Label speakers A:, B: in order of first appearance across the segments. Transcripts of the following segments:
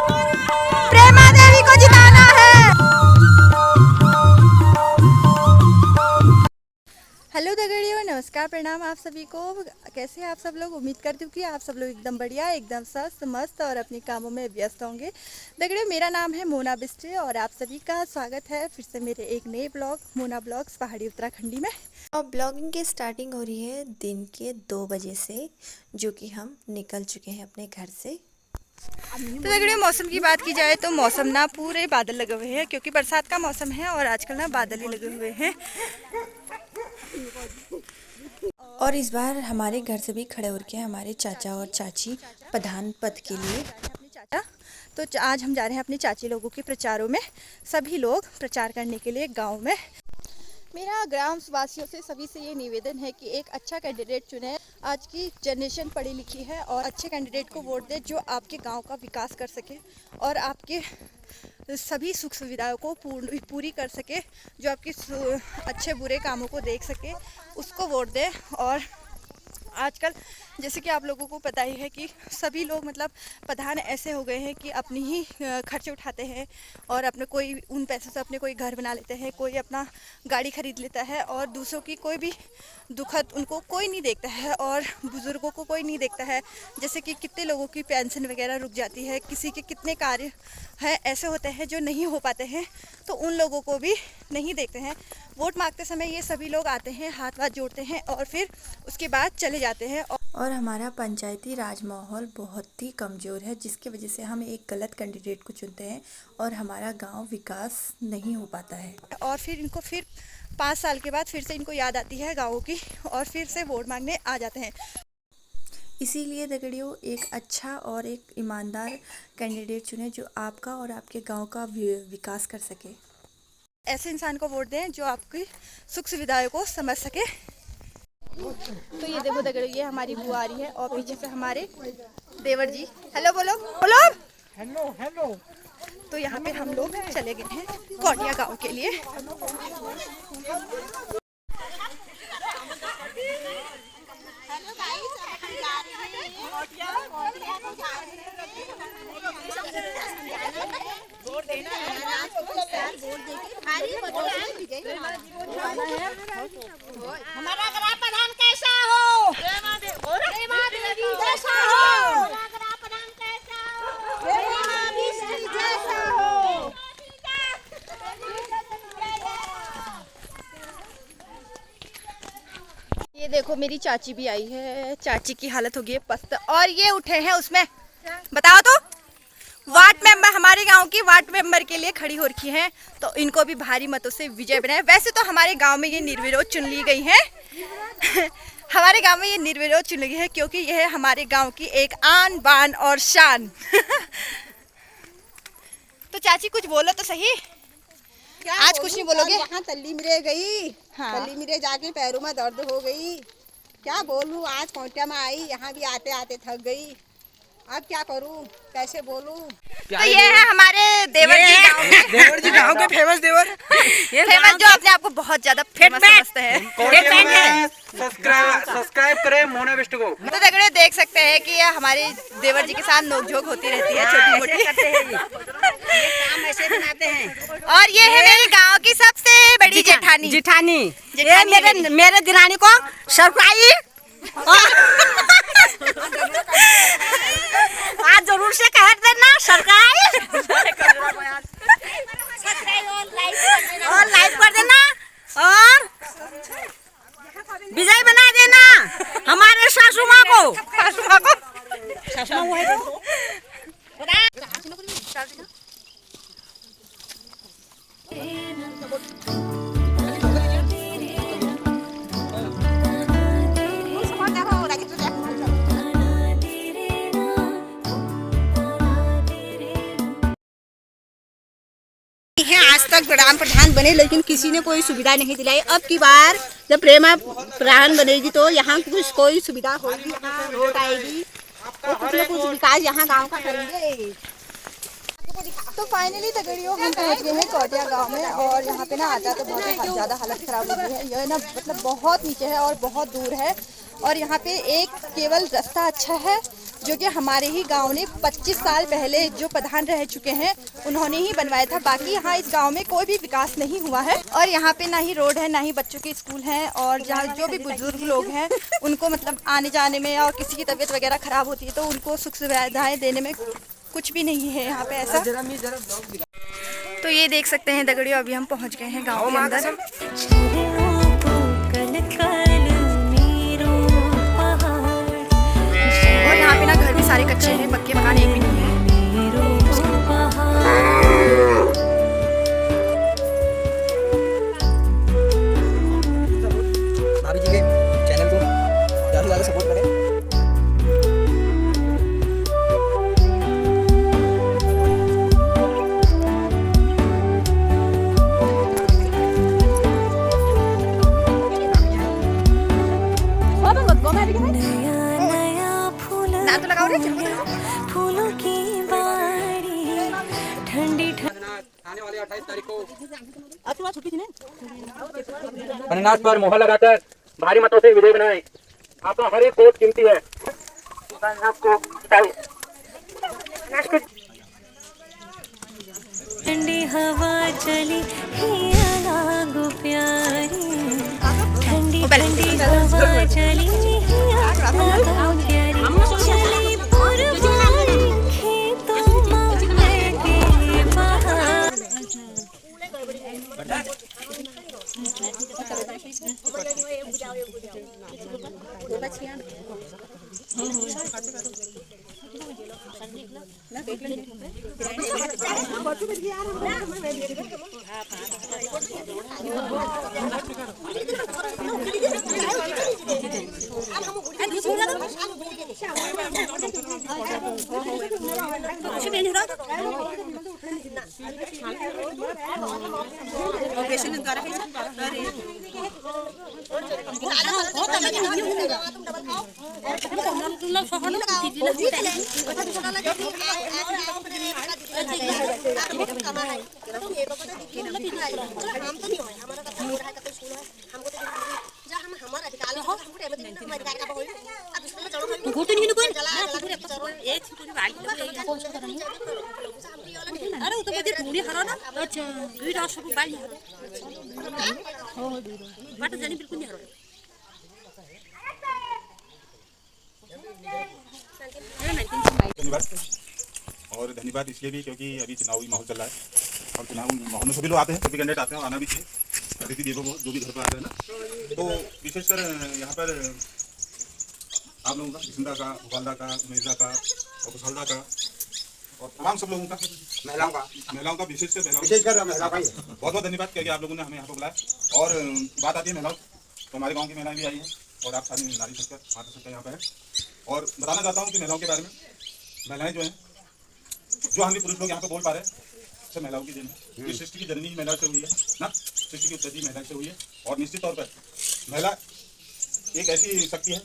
A: प्रेमा देवी को जिताना है। हेलो दगड़ियों, नमस्कार, प्रणाम आप सभी को। कैसे हैं आप सब लोग? उम्मीद करती हूँ कि आप सब लोग एकदम बढ़िया, एकदम स्वस्थ मस्त और अपने कामों में व्यस्त होंगे। दगड़ियों, मेरा नाम है मोना बिस्ट्री और आप सभी का स्वागत है फिर से मेरे एक नए ब्लॉग मोना ब्लॉग्स पहाड़ी उत्तराखंडी में।
B: और ब्लॉगिंग की स्टार्टिंग हो रही है दिन के 2 बजे से, जो कि हम निकल चुके हैं अपने घर से।
A: तो दगड़ियों, मौसम की बात की जाए तो मौसम ना पूरे बादल लगे हुए हैं, क्योंकि बरसात का मौसम है और आजकल ना बादल ही लगे हुए हैं।
B: और इस बार हमारे घर से भी खड़े होकर हमारे चाचा और चाची प्रधान पद के लिए।
A: तो आज हम जा रहे हैं अपने चाची लोगों के प्रचारों में, सभी लोग प्रचार करने के लिए गांव में। मेरा ग्राम वासियों से सभी से ये निवेदन है कि एक अच्छा कैंडिडेट चुने। आज की जनरेशन पढ़ी लिखी है और अच्छे कैंडिडेट को वोट दे जो आपके गांव का विकास कर सके और आपके सभी सुख सुविधाओं को पूरी कर सके, जो आपके अच्छे बुरे कामों को देख सके, उसको वोट दे। और आजकल जैसे कि आप लोगों को पता ही है कि सभी लोग मतलब प्रधान ऐसे हो गए हैं कि अपनी ही खर्चे उठाते हैं और अपने कोई उन पैसों से अपने कोई घर बना लेते हैं, कोई अपना गाड़ी खरीद लेता है और दूसरों की कोई भी दुखद उनको कोई नहीं देखता है और बुज़ुर्गों को कोई नहीं देखता है। जैसे कि कितने लोगों की पेंशन वगैरह रुक जाती है, किसी के कितने कार्य हैं ऐसे होते हैं जो नहीं हो पाते हैं, तो उन लोगों को भी नहीं देखते हैं। वोट मांगते समय ये सभी लोग आते हैं, हाथ वाथ जोड़ते हैं और फिर उसके बाद चले जाते हैं।
B: और हमारा पंचायती राज माहौल बहुत ही कमज़ोर है, जिसकी वजह से हम एक गलत कैंडिडेट को चुनते हैं और हमारा गांव विकास नहीं हो पाता है।
A: और फिर इनको 5 साल के बाद फिर से इनको याद आती है गाँवों की और फिर से वोट मांगने आ जाते हैं।
B: इसीलिए दगड़ियों, एक अच्छा और एक ईमानदार कैंडिडेट चुने जो आपका और आपके गांव का विकास कर सके।
A: ऐसे इंसान को वोट दें जो आपकी सुख सुविधाओं को समझ सके। तो ये देखो दगड़ियों, ये हमारी बुआ आ रही है और पीछे से हमारे देवर जी। हेलो बोलो बोलो।
C: Hello hello.
A: तो यहाँ पे हम लोग चले गए हैं कोटिया गांव के लिए।
D: हमारा ग्राम प्रधान कैसा हो? प्रेमा देवी जैसा हो। हमारा ग्राम प्रधान कैसा हो? प्रेमा देवी जैसा हो।
A: ये देखो मेरी चाची भी आई है, चाची की हालत हो गई है पस्त और ये उठे हैं उसमें। बताओ तो, वार्ड मेंबर हमारे गांव की वार्ड मेंबर के लिए खड़ी हो रखी हैं, तो इनको भी भारी मतों से विजय बनाए। वैसे तो हमारे गांव में ये निर्विरोध चुन ली गई हैं हमारे गांव में ये निर्विरोध चुन ली है क्योंकि यह है हमारे गांव की एक आन बान और शान तो चाची कुछ बोलो तो सही। आज कुछ नहीं बोलोगे?
D: यहाँ तल्ली मिरे गई।
A: हाँ।
D: तल्ली मिरे जाके पैरों में दर्द हो गई। क्या बोलूं, आज कोटिया में आई, यहाँ भी आते आते थक गई। अब क्या करूं, कैसे बोलूं?
A: तो ये है हमारे देवर जी गांव में।
C: देवर जी गांव के फेमस देवर।
A: फेमस जो अपने आप को बहुत ज्यादा फेमस समझते हैं।
C: सब्सक्राइब करें मोना बिस्ट को।
A: तो दगड़े देख सकते हैं कि ये हमारे देवर जी के साथ नोकझोंक होती रहती है छोटी मोटी।
D: काम ऐसे बनाते हैं।
A: और ये है मेरी गांव की सबसे बड़ी जेठानी।
E: जिठानी ये मेरे दिरानी को सरप्राइज आज जरूर से कह देना सरप्राइज और लाइक कर देना और विजय बना देना हमारे सासू माँ को। सासू माँ को
D: आज तक ग्राम प्रधान बने लेकिन किसी ने कोई सुविधा नहीं दिलाई। अब की बार जब प्रेमा प्रधान बनेगी तो यहाँ कुछ कोई सुविधा होगी, यहाँ रोड आएगी और कुछ न कुछ विकास यहाँ गांव का करेंगे।
A: तो फाइनली दगड़ियों हम पहुंच गए हैं कोटिया गांव में और यहाँ पे ना आता तो बहुत ही ज़्यादा हालत ख़राब हो गई है। यह ना मतलब बहुत नीचे है और बहुत दूर है और यहाँ पे एक केवल रास्ता अच्छा है जो कि हमारे ही गांव ने 25 साल पहले जो प्रधान रह चुके हैं उन्होंने ही बनवाया था। बाकी यहाँ इस गांव में कोई भी विकास नहीं हुआ है और यहाँ पे ना ही रोड है, ना ही बच्चों के स्कूल हैं और जहाँ जो भी बुजुर्ग लोग हैं उनको मतलब आने जाने में और किसी की तबीयत वगैरह ख़राब होती है तो उनको सुख सुविधाएँ देने में कुछ भी नहीं है यहाँ पे ऐसा। तो ये देख सकते हैं दगड़ियों, अभी हम पहुँच गए हैं गाँव के अंदर। और यहाँ पे ना घर भी सारे कच्चे हैं, पक्के मकान एक भी नहीं है।
C: भाभी जी के चैनल को ज़्यादा से ज़्यादा सपोर्ट करें।
A: ना तो लगाओ रे
F: फूलों की बाड़ी ठंडी
C: आने वाले 28 तारीख को
D: छुट्टी थी ना।
C: अनानास पर मोहर लगाकर भारी मतों से विजय बनाए। आपका हर एक वोट कीमती है। आपको
F: ठंडी हवा चली हिया लागो प्यारी ठंडी ठंडी हवा चली हिया लागो प्यारी चली पुरवारी खेतों में के बाहर अरे तो मुझे पूरी हरो ना अच्छा दुई रस सब बाली बात जानी बिल्कुल नहीं हरो
G: और धन्यवाद इसलिए भी क्योंकि अभी चुनावी माहौल चल रहा है और चुनाव माहौल में सभी लोग आते हैं, सभी कैंडिडेट आते हैं, आना भी चाहिए। अतिथि देवो भव जो भी घर पर आते हैं ना, तो विशेषकर यहाँ पर आप लोगों का किस्मदा का, गोपालदा का, मिर्जा का और कुशलदा का और तमाम सब लोगों का, महिलाओं का विशेषकर महिलाओं का बहुत बहुत धन्यवाद क्योंकि आप लोगों ने हमें यहाँ पर बुलाया। और बात आती है महिलाओं, तो हमारे गाँव की महिलाएं भी आई हैं और आप सारी नारी शक्कर माता शक्कर यहाँ पर है। और बताना चाहता हूँ कि महिलाओं के बारे में, महिलाएं जो हैं, जो हम भी पुरुष लोग यहाँ पे बोल पा रहे हैं, सब महिलाओं की देन है। इस सृष्टि की जननी महिला से हुई है ना, सृष्टि की उत्पत्ति महिला से हुई है। और निश्चित तौर पर महिला एक ऐसी शक्ति है,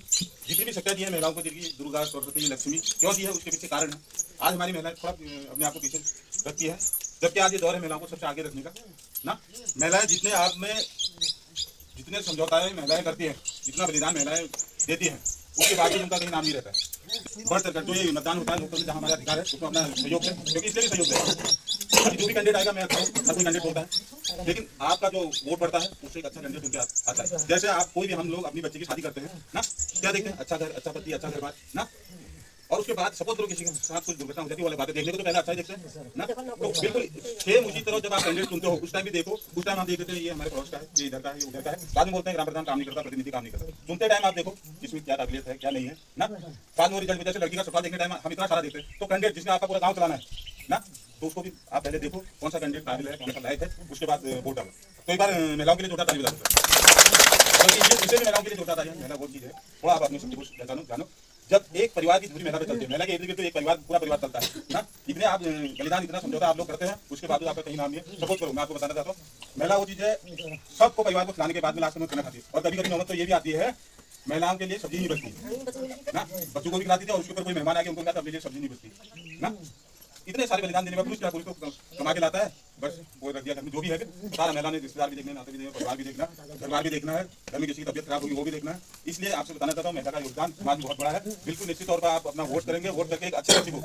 G: जितनी भी शक्तियाँ दी है महिलाओं को दी, दुर्गा, सरस्वती, लक्ष्मी क्यों दी है, उसके पीछे कारण है। आज हमारी महिलाएं थोड़ा अपने आप को पीछे रखती है, जबकि आज ये दौर है महिलाओं को सबसे आगे रखने का ना। महिलाएं जितने आप में जितने समझौताएं महिलाएं करती हैं, जितना बलिदान महिलाएं देती हैं, उसके बाद उनका कहीं नाम नहीं रहता है। बढ़ चढ़कर जो ये मतदान होता है, लोकतंत्र जहाँ हमारा अधिकार है, उसमें अपना सहयोग है, क्योंकि इसलिए भी सहयोग है। जो भी कैंडिडेट आएगा, मैं हर कोई कैंडिडेट होता है, लेकिन आपका जो वोट पड़ता है उससे एक अच्छा कैंडिडेट उनके आता है। जैसे आप कोई भी, हम लोग अपनी बच्चे की शादी करते हैं ना, क्या देखते हैं? अच्छा घर, अच्छा पति, अच्छा घर बार ना। और उसके बाद सपोज करो किसी के साथ कुछ दुर्घटना हो जाती है, वाले बातें देखने को तो पहले अच्छा ही देखते हैं ना। तो बिल्कुल सेम उसी तरह जब आप कैंडिडेट चुनते हो, उस टाइम भी देखो, उस टाइम आप देखते हैं ये हमारे पड़ोस का है, ये इधर का है, ये उधर का है। बाद में बोलते हैं ग्राम प्रधान काम नहीं करता, प्रतिनिधि काम नहीं करता। चुनते टाइम आप देखो इसमें क्या काबिलियत है, क्या नहीं है ना। बाद में रिजल्ट, जैसे लड़की का सफल देखने टाइम हम इतना सारा देखते हैं, तो कैंडिडेट जिसने आपका पूरा गाँव चलाना है ना, तो उसको भी आप पहले देखो कौन सा कैंडिडेट काबिल है, कौन सा लायक है, उसके बाद वोट डालो। तो एक बार महिलाओं के लिए जोरदार ताली बजा दो, क्योंकि ये इसे भी महिलाओं के लिए जोरदार ताली है। महिला वो चीज़ है, थोड़ा आप अपने शब्द को पहचानो, जानो। जब एक परिवार की पूरी महिला पे चलती है, महिला के इर्द गिर्द तो एक परिवार, पूरा परिवार चलता है ना। इतने आप बलिदान, इतना समझौता आप लोग करते हैं, उसके बाद आपका कहीं नाम नहीं है। सपोज करो, मैं आपको बताना चाहता हूँ, महिला वो चीज़ है, सबको परिवार को खिलाने के बाद में लास्ट में खाना खाती है। और कभी कभी नौबत तो ये भी आती है, महिलाओं के लिए सब्जी नहीं बचती ना, बच्चों को भी खिलाती थी और उसके ऊपर कोई मेहमान आ गए उनको खिलाते, अपने लिए सब्जी नहीं बचती ना। इतने सारे बलिदान देने में पुरुष क्या पुरुष को कमा के लाता है, बस वो रख दिया घर में जो भी है, सारा महिला ने रिश्तेदार भी देखना, नाते भी देखना, परिवार भी देखना, घर भी देखना है, घर में किसी की तबियत खराब होगी वो भी देखना है। इसलिए आपसे बताना चाहता हूँ महिला का योगदान समाज में बहुत बड़ा है। बिल्कुल निश्चित तौर पर आप अपना वोट करेंगे, वोट करके एक अच्छे व्यक्ति को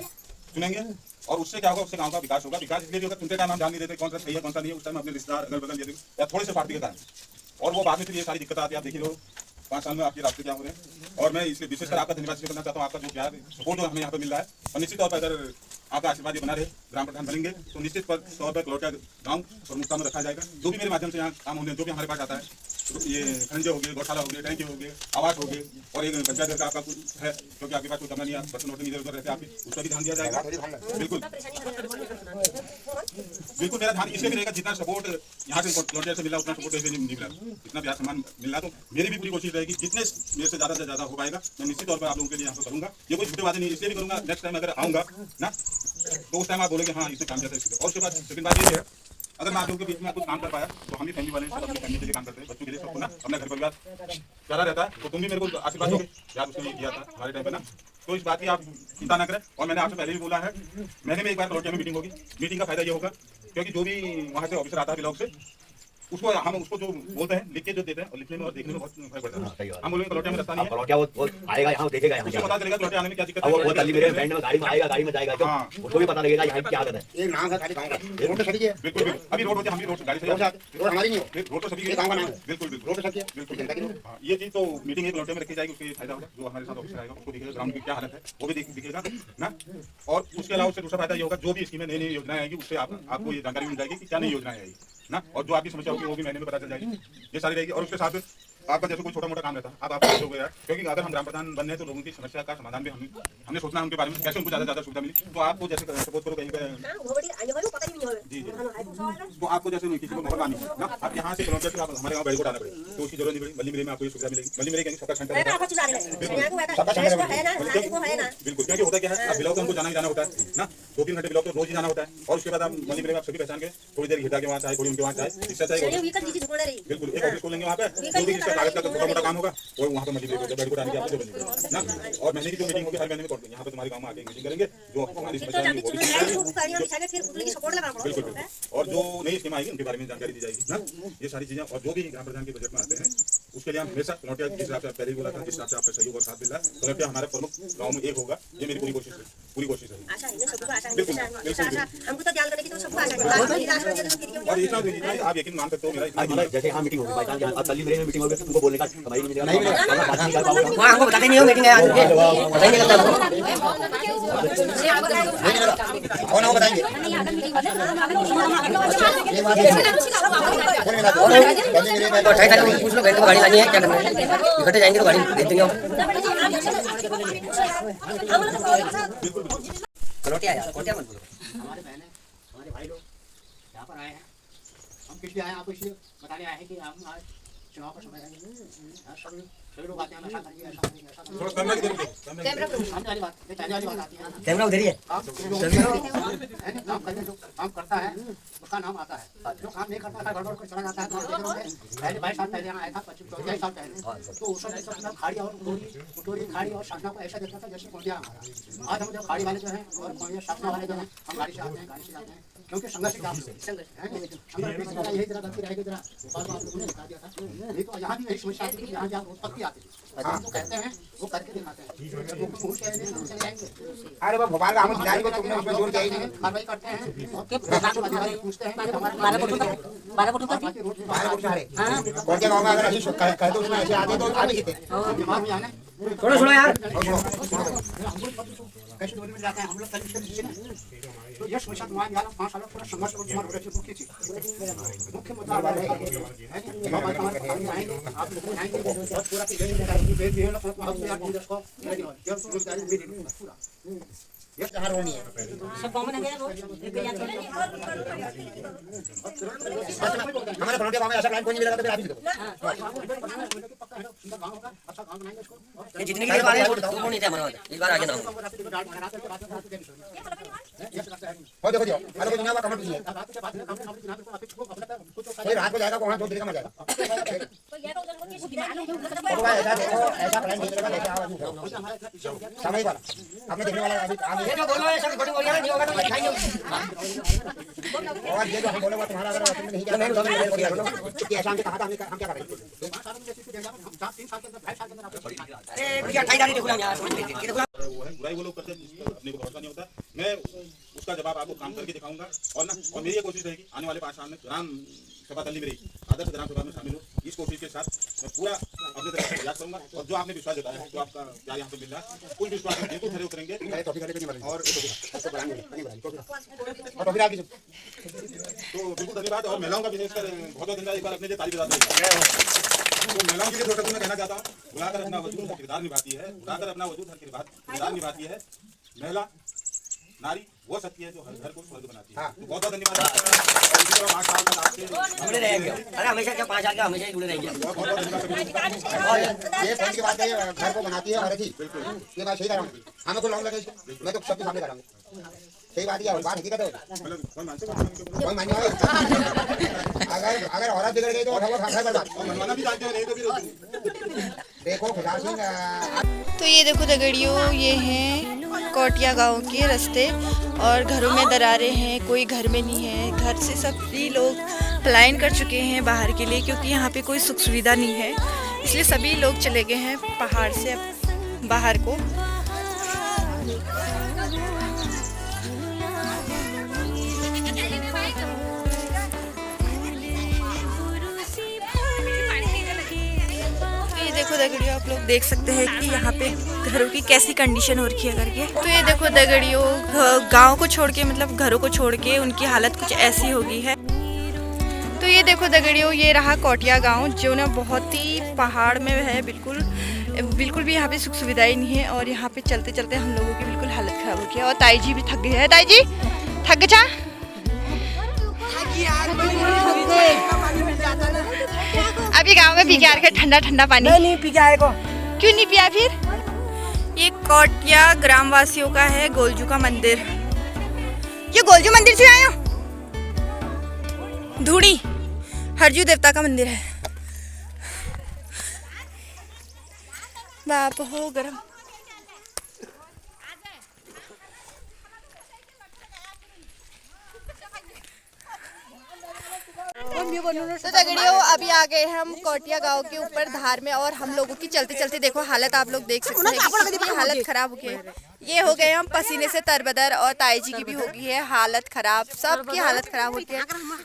G: चुनेंगे और उससे क्या होगा, उससे गांव का विकास होगा। विकास इसलिए भी होगा, चुनते टाइम हम ध्यान नहीं देते कौन सा सही है कौन सा नहीं है, उस टाइम अपने रिश्तेदार अगल बगल ये या थोड़े से पार्टी के कारण, और वो बाद में फिर ये सारी दिक्कत आती है। आप देखिए लो 5 साल में आपके रास्ते क्या हो रहे हैं। और मैं इसलिए विशेषकर आपका धन्यवाद करना चाहता हूँ, आपका जो प्यार सपोर्ट जो हमें यहाँ पे मिल रहा है, और निश्चित तौर पर अगर आपका आशीर्वाद ये बना रहे, ग्राम प्रधान बनेंगे तो निश्चित तौर पर कलौटिया गाँव प्रमुखता में रखा जाएगा। जो भी मेरे माध्यम से यहाँ काम होने, जो भी हमारे पास आता है, ये खंजे हो गए, गौशाला हो गए, टैंकी हो गए, आवास हो गए, और एक पंचायत घर का आपका कुछ है क्योंकि आपके पास कोई कमरा नहीं है, बर्तन वर्तन इधर उधर रहते हैं आपके, उस पर भी ध्यान दिया जाएगा। बिल्कुल बिल्कुल मेरा ध्यान इसलिए भी रहेगा, जितना सपोर्ट यहाँ से कलौटिया से मिला उतना सपोर्ट नहीं मिला, इतना प्यार सम्मान मिल रहा, तो मेरी भी पूरी कोशिश रहेगी जितने मेरे से ज़्यादा हो पाएगा मैं निश्चित तौर पर आप लोगों के लिए यहाँ पर करूँगा। ये कोई झूठे बातें नहीं, इसलिए भी करूँगा नेक्स्ट टाइम अगर आऊँगा ना तो उस टाइम आप बोलेंगे हाँ इसने काम किया था इसलिए। और उसके बाद सेकंड बात ये है, अगर मैं आप लोगों के बीच में कुछ काम कर पाया तो हम भी फैमिली वाले सब अपनी फैमिली के लिए काम करते हैं, बच्चों के लिए, सबको ना अपना घर परिवार प्यारा रहता है। तो तुम भी मेरे को आशीर्वाद दोगे यार, उसने ये किया था हमारे टाइम पे ना, तो इस बात की आप चिंता ना करें। और मैंने आपसे पहले भी बोला है, मैंने में एक बार कलौटिया में मीटिंग होगी, मीटिंग का फायदा ये होगा क्योंकि जो भी वहाँ से ऑफिसर आता है ब्लॉक से, उसको हम उसको जो बोलते हैं लिख के जो देते हैं, और लिखने में और देखने में बहुत फर्क पड़ता है। हम बोलेंगे कलौटिया में रास्ता नहीं है,
H: कलौटिया वो आएगा यहाँ देखेगा, यहाँ
G: उसको पता चलेगा कलौटिया आने में क्या दिक्कत है।
H: वो तल्ली मेरे बैंड में गाड़ी में आएगा, गाड़ी में जाएगा, क्यों उसको भी पता लगेगा यहाँ की क्या आदत है।
I: एक नाम है खाली गांव का, रोड तो सभी है।
G: बिल्कुल बिल्कुल, अभी रोड होती है, हम भी रोड गाड़ी से
I: रोड हमारी नहीं हो,
G: रोड तो सभी
I: गांव का नाम है।
G: बिल्कुल बिल्कुल
I: रोड तो सबकी है,
G: बिल्कुल
I: जनता की
G: बिल्कुल। हाँ, ये चीज तो मीटिंग एक कलौटिया में रखी जाएगी, उसके फायदा होगा। जो हमारे साथ ऑफिसर आएगा उसको दिखेगा ग्राउंड की क्या हालत है, वो भी दिखेगा ना। और उसके अलावा उससे दूसरा फायदा ये होगा, जो भी स्कीमें नई नई योजनाएं आएगी उससे आपको ये जानकारी मिल जाएगी कि क्या नई योजनाएं आएगी ना, और जो आपकी समस्या होगी वो भी महीने में पता चल जाएगी, ये सारी रहेगी। और उसके साथ आपका जैसे कोई छोटा मोटा काम रहता है आप हो गया, क्योंकि अगर हम ग्राम प्रधान बनने हैं तो लोगों की समस्या का समाधान भी हमने सोचना है उनके बारे में, कैसे उनको ज़्यादा सुविधा मिली। तो आपको जैसे सपोज करो कहीं जी, तो आपको जैसे किसी को मोहर आनी है ना, आप यहाँ से कलौटिया से आप हमारे गाँव बैरिकोट आना पड़ेगा, तो उसकी जरूरत नहीं पड़ेगी। मल्ली में आपको ये सुविधा मिलेगी, मल्ली में सबका सेंटर बिल्कुल, क्योंकि होता क्या है, आप ब्लॉक हमको जाना ही जाना होता है ना, 2-3 घंटे ब्लॉक तो रोज ही जाना होता है, और उसके बाद आप मल्ली में आप सभी पहचान के थोड़ी देर हिटा के वहाँ चाहे थोड़ी उनके वहाँ चाहे, इससे चाहिए बिल्कुल एक ऑफिस खोलेंगे वहाँ पे, जो भी जिसका कागज का छोटा मोटा काम होगा वो वहाँ पे मल्ली बैरिकोट आने की आपको जरूरत ना। और महीने की जो मीटिंग होगी हर महीने में यहाँ पे तुम्हारे गाँव में आके मीटिंग करेंगे, जो हमारी समस्या है वो बिल्कुल। और जो नई स्कीम आएगी उनके बारे में जानकारी दी जाएगी ना, ये सारी चीजें। और जो भी ग्राम प्रधान के बजट में आते हैं उसके लिए हम हमेशा कलौटिया, जिस हिसाब से पहले ही बोला था, जिस हिसाब से आपका सहयोग और साथ मिल रहा है, कलौटिया हमारे प्रमुख गाँव में एक होगा, ये मेरी पूरी कोशिश है, पूरी कोशिश है। और इतना आप यकीन मान सकते हो मेरा,
H: जैसे यहाँ मीटिंग होगी बाई चांस, आप तल्ली मेरे में मीटिंग होगी तो तुमको बोलने का हमारी नहीं मिलेगा,
E: वहाँ हमको बताते नहीं हो मीटिंग है, पता ही नहीं लगता
I: कौन हो बताएंगे।
E: पूछ लो गाड़ी लानी है क्या करना है, इकट्ठे जाएंगे तो गाड़ी भेज देंगे। कलौटिया यार, कलौटिया मत बोलो।
I: हमारे बहन है, हमारे भाई लोग यहाँ पर आए हैं, हम किस लिए आए हैं आपको इसलिए बताने आए हैं कि हम आज चुनाव का समय है, सभी लोग आते हैं ऐसा करेंगे ऐसा करेंगे ऐसा करेंगे, सामने वाली बात, ये पहले वाली बात आती है।
E: कैमरा उधर ही है,
I: आप काम करने जो काम करता है उसका नाम आता है, जो काम नहीं करता है गड़बड़ कर चला जाता है। पहले 22 साल पहले यहाँ आया था, 25-24 साल पहले, तो उस समय सब खाड़ी और कुटोरी खाड़ी और साधना को ऐसा देखता था जैसे कोटिया हमारा। आज हम जो खाड़ी वाले जो हैं और साधना वाले जो हैं, हम गाड़ी से आते हैं, गाड़ी से जाते हैं, क्योंकि संघर्ष का संघर्ष यही तरह गलती रहेगी। जरा भोपाल में आप लोगों ने दिखा दिया था, नहीं तो यहाँ भी यही समस्या आती थी, यहाँ जहाँ उत्पत्ति आती थी, हम तो कहते हैं वो करके दिखाते हैं। अरे भोपाल का हम जाएंगे तुमने उसमें जोर दिया ही नहीं, कार्रवाई करते हैं, अधिकारी पूछते हैं
E: 12 फुट
I: कौन के गाँव में अगर ऐसी कहते तो उसमें ऐसे आते तो आगे जीते दिमाग में आने
E: सुनो यार,
I: कैसे दूरी में जाते हैं हम लोग तो ये समस्या तुम्हारे यहाँ 5 साल पूरा संघर्ष और तुम्हारे बच्चे मुख्य चीज मुख्य मुद्दा है आप लोग आएंगे और पूरा पूरा ये कहाँ रोनी है
E: सब गाँव में नहीं है,
I: हमारे फलोटे गाँव में ऐसा प्लान कोई नहीं मिलेगा तो फिर आप ही
E: ये जितने भी बार है वो नहीं थे हमारे, इस बार आगे ना हो।
I: देखो अरे दुनिया का कमर नहीं है कोई रात को जाएगा वहाँ 2 दिन का मर जाएगा ऐसा देखो ऐसा प्लान नहीं करेगा ऐसा समय वाला आपने देखने वाला अभी ये जो बोलो ये सब छोटी बोलियां नहीं होगा तो खाएंगे और ये जो हम बोले वो तुम्हारा अगर नहीं जाना है कि ऐसा हमने कहा था हम क्या कर रहे हैं अरे भैया 28 दानी देखो यार वो है बुराई वो लोग करते हैं अपने को भरोसा नहीं होता मैं उसका जवाब आपको काम करके दिखाऊंगा और मेरी ये कोशिश रहेगी आने वाले 5 साल में ग्राम सभा दिल्ली में आदर्श ग्राम सभा में शामिल हो इस कोशिश के साथ मैं पूरा अपने तरफ से प्रयास करूंगा और जो आपने विश्वास जताया है जो आपका प्यार यहाँ पे मिल रहा है उस विश्वास में बिल्कुल खड़े उतरेंगे और तो बिल्कुल धन्यवाद और महिलाओं का विशेषकर बहुत धन्यवाद एक बार अपने लिए तारीफ बता दें तो महिलाओं के लिए छोटा मैं कहना चाहता हूँ बुलाकर अपना वजूद हर किरदार निभाती है बुलाकर अपना वजूद हर किरदार निभाती है महिला नारी वो शक्ति है जो हर घर को स्वर्ग बनाती है तो बहुत बहुत धन्यवाद जुड़े रहेंगे अरे हमेशा क्या 5 साल का हमेशा जुड़े रहेंगे बहुत बहुत धन्यवाद ये फोन की बात है घर को बनाती है और अच्छी ये बात सही कह रहा हूँ हमें को लॉन्ग लगे मैं तो सबके सामने कराऊंगा सही बात है बात हकीकत है कोई मानने अगर औरत बिगड़ गई तो मनवाना भी जानते हो नहीं तो फिर देखो खुदा सिंह
A: तो ये देखो दगड़ियों, ये हैं कोटिया गांव के रास्ते और घरों में दरारें हैं, कोई घर में नहीं है। घर से सभी लोग पलायन कर चुके हैं बाहर के लिए क्योंकि यहाँ पे कोई सुख सुविधा नहीं है, इसलिए सभी लोग चले गए हैं पहाड़ से बाहर को। देखो दगड़ियों, आप लोग देख सकते हैं कि यहाँ पे घरों की कैसी कंडीशन हो रखी है करके। तो ये देखो दगड़ियों, गांव को छोड़ के मतलब घरों को छोड़ के उनकी हालत कुछ ऐसी हो गई है। तो ये देखो दगड़ियों, ये रहा कोटिया गांव जो ना बहुत ही पहाड़ में है, बिल्कुल भी यहाँ पे सुख सुविधाएं नहीं है। और यहाँ पे चलते चलते हम लोगों की बिल्कुल हालत खराब हो गई है और ताई जी भी थक गई है। ताई जी थक जा अभी गांव में पी के आ रखे ठंडा ठंडा पानी नहीं पी के आएगा। क्यों नहीं पिया फिर? ये कोटिया ग्रामवासियों का है गोलजू का मंदिर। ये गोलजू मंदिर से आए हो? धूड़ी हरजू देवता का मंदिर है। बाप हो गरम। तो दगड़ियों, अभी आ गए हम कोटिया गांव के ऊपर धार में और हम लोगों की चलते चलते देखो हालत आप लोग देख सकते हैं कि हालत खराब हो गई है। ये हो गए हम पसीने से तरबदर और ताई जी की भी हो गई है हालत खराब, सबकी हालत खराब होती है।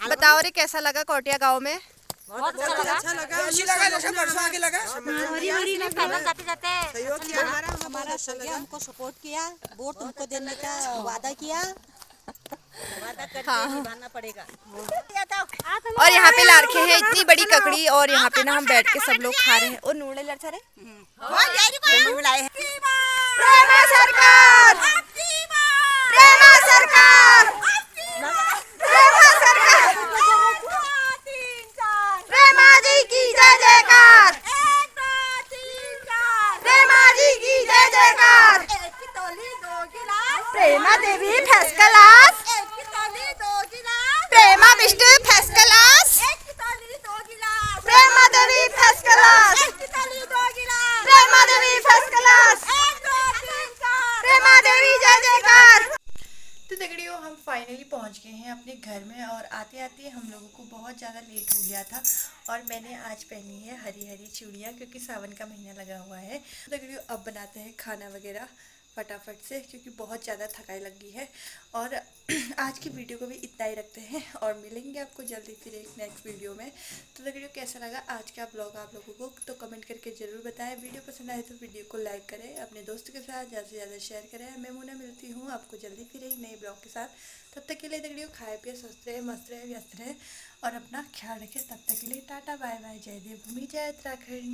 A: बताओ रे कैसा लगा कोटिया गांव में?
E: बहुत अच्छा लगा जैसे परसों आगे लगा।
F: हमारा सभी हमको सपोर्ट किया, वोट हमको देने का वादा किया।
A: हाँ।
E: निभाना पड़ेगा।
A: और यहाँ पे ला रखे हैं इतनी बड़ी ककड़ी और यहाँ पे ना हम बैठ के सब लोग खा रहे हैं और नूडल लड़ता रहे। प्रेमा सरकार, प्रेमा सरकार, प्रेमा सरकार, प्रेमा जी की जय जयकार, प्रेमा जी की जय जयकार, प्रेमा देवी फर्स्ट क्लास, प्रेमा विष्णु फर्स्ट क्लास, प्रेमा देवी फर्स्ट क्लास, प्रेमा देवी फर्स्ट क्लास, प्रेमा देवी जय जयकार। तो दगड़ियों, हम फाइनली पहुंच गए हैं अपने घर में और आते आते हम लोगों को बहुत ज़्यादा लेट हो गया था और मैंने आज पहनी है हरी हरी चूड़ियाँ क्योंकि सावन का महीना लगा हुआ है। तो दगड़ियों, अब बनाते हैं खाना वगैरह फटाफट से क्योंकि बहुत ज़्यादा थकाई लग गई है। और आज की वीडियो को भी इतना ही रखते हैं और मिलेंगे आपको जल्दी फिर एक नेक्स्ट वीडियो में। तो वीडियो कैसा लगा आज का ब्लॉग आप लोगों को तो कमेंट करके ज़रूर बताएं। वीडियो पसंद आए तो वीडियो को लाइक करें, अपने दोस्तों के साथ ज़्यादा से ज़्यादा शेयर करें। मैं मुन्ना मिलती हूँ आपको जल्दी फिर एक नए ब्लॉग के साथ। तब तक के लिए दगड़ियों खाए पिए स्वस्थ रहे, मस्त रहे, व्यस्त रहे और अपना ख्याल रखें। तब तक के लिए टाटा बाय बाय, जय देवभूमि जय उत्तराखंड।